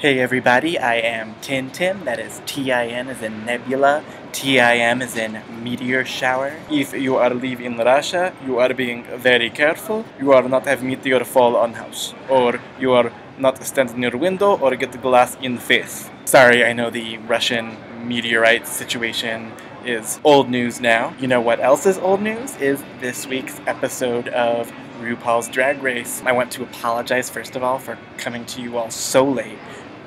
Hey everybody, I am Tim, that is T-I-N as in Nebula, T-I-M as in meteor shower. If you are living in Russia, you are being very careful, you are not have meteor fall on house, or you are not stand near window or get glass in the face. Sorry, I know the Russian meteorite situation is old news now. You know what else is old news? Is this week's episode of RuPaul's Drag Race. I want to apologize first of all for coming to you all so late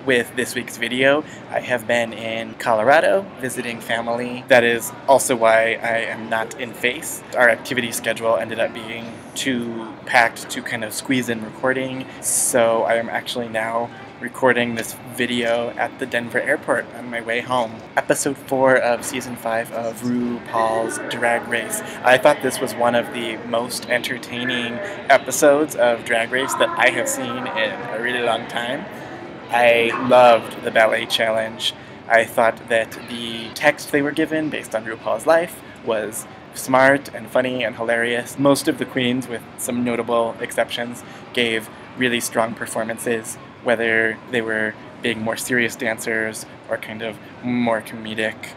with this week's video. I have been in Colorado visiting family. That is also why I am not in face. Our activity schedule ended up being too packed to kind of squeeze in recording, so I am actually now recording this video at the Denver airport on my way home. Episode 4 of Season 5 of RuPaul's Drag Race. I thought this was one of the most entertaining episodes of Drag Race that I have seen in a really long time. I loved the ballet challenge. I thought that the text they were given based on RuPaul's life was smart and funny and hilarious. Most of the queens, with some notable exceptions, gave really strong performances, whether they were being more serious dancers or kind of more comedic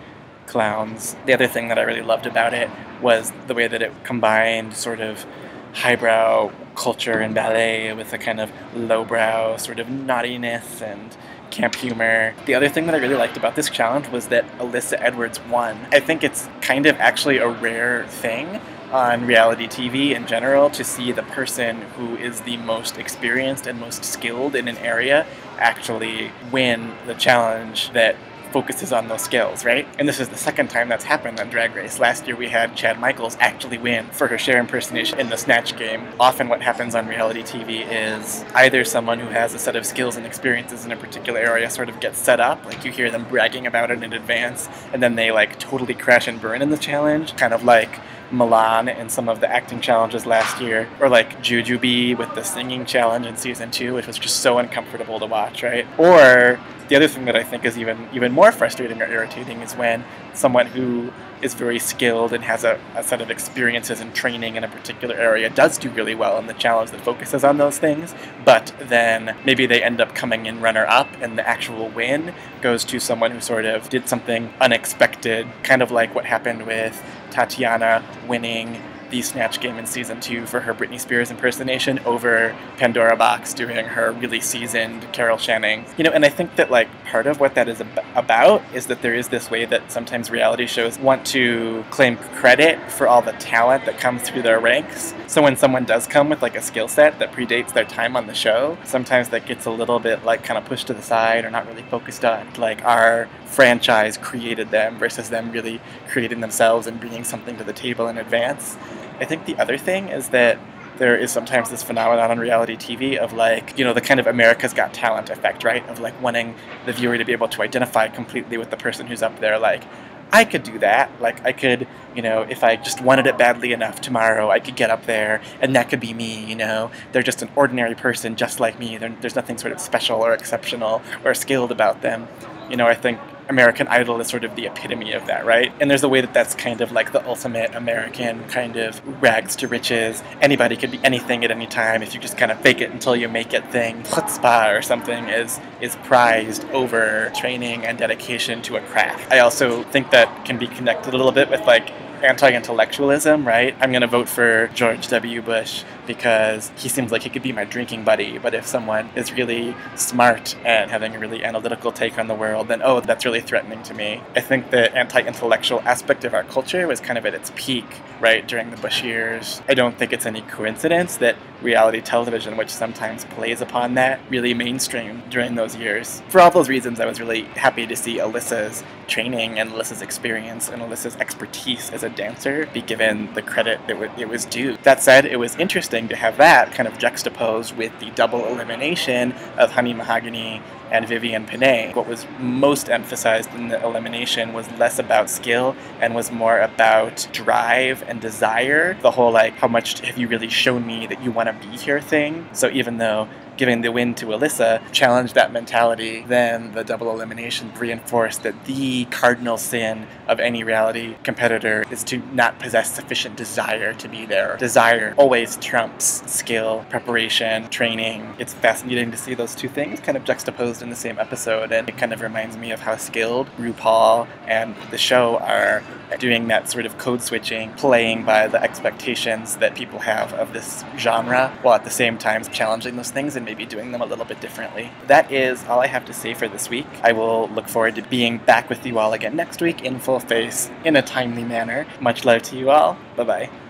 clowns. The other thing that I really loved about it was the way that it combined sort of highbrow culture and ballet with a kind of lowbrow sort of naughtiness and camp humor. The other thing that I really liked about this challenge was that Alyssa Edwards won. I think it's kind of actually a rare thing on reality TV in general to see the person who is the most experienced and most skilled in an area actually win the challenge that focuses on those skills, right? And this is the second time that's happened on Drag Race. Last year we had Chad Michaels actually win for her Cher impersonation in the Snatch Game. Often what happens on reality TV is either someone who has a set of skills and experiences in a particular area sort of gets set up, like you hear them bragging about it in advance, and then they like totally crash and burn in the challenge, kind of like Milan in some of the acting challenges last year, or like Jujubee with the singing challenge in season 2, which was just so uncomfortable to watch, right? Or the other thing that I think is even more frustrating or irritating is when someone who is very skilled and has a set of experiences and training in a particular area does do really well in the challenge that focuses on those things, but then maybe they end up coming in runner-up and the actual win goes to someone who sort of did something unexpected, kind of like what happened with Tatiana winning the Snatch Game in season 2 for her Britney Spears impersonation over Pandora Box doing her really seasoned Carol Channing. You know, and I think that like part of what that is about is that there is this way that sometimes reality shows want to claim credit for all the talent that comes through their ranks. So when someone does come with like a skill set that predates their time on the show, sometimes that gets a little bit like kind of pushed to the side or not really focused on. Like our franchise created them versus them really creating themselves and bringing something to the table in advance. I think the other thing is that there is sometimes this phenomenon on reality TV of like, you know, the kind of America's Got Talent effect, right? Of like wanting the viewer to be able to identify completely with the person who's up there. Like, I could do that. Like, I could, you know, if I just wanted it badly enough tomorrow, I could get up there and that could be me, you know. They're just an ordinary person just like me. There's nothing sort of special or exceptional or skilled about them. You know, I think American Idol is sort of the epitome of that, right? And there's a way that that's kind of like the ultimate American kind of rags to riches. Anybody could be anything at any time if you just kind of fake it until you make it thing. Chutzpah or something is prized over training and dedication to a craft. I also think that can be connected a little bit with like anti-intellectualism, right? I'm going to vote for George W. Bush because he seems like he could be my drinking buddy, but if someone is really smart and having a really analytical take on the world, then oh, that's really threatening to me. I think the anti-intellectual aspect of our culture was kind of at its peak, right, during the Bush years. I don't think it's any coincidence that reality television, which sometimes plays upon that, really mainstreamed during those years. For all those reasons, I was really happy to see Alyssa's training and Alyssa's experience and Alyssa's expertise as a dancer be given the credit that it was due. That said, it was interesting to have that kind of juxtaposed with the double elimination of Honey Mahogany and Vivienne Pinay. What was most emphasized in the elimination was less about skill and was more about drive and desire. The whole like, how much have you really shown me that you want to be here thing. So even though giving the win to Alyssa, challenged that mentality, then the double elimination reinforced that the cardinal sin of any reality competitor is to not possess sufficient desire to be there. Desire always trumps skill, preparation, training. It's fascinating to see those two things kind of juxtaposed in the same episode, and it kind of reminds me of how skilled RuPaul and the show are doing that sort of code switching, playing by the expectations that people have of this genre, while at the same time challenging those things and maybe doing them a little bit differently. That is all I have to say for this week. I will look forward to being back with you all again next week in full face, in a timely manner. Much love to you all. Bye-bye.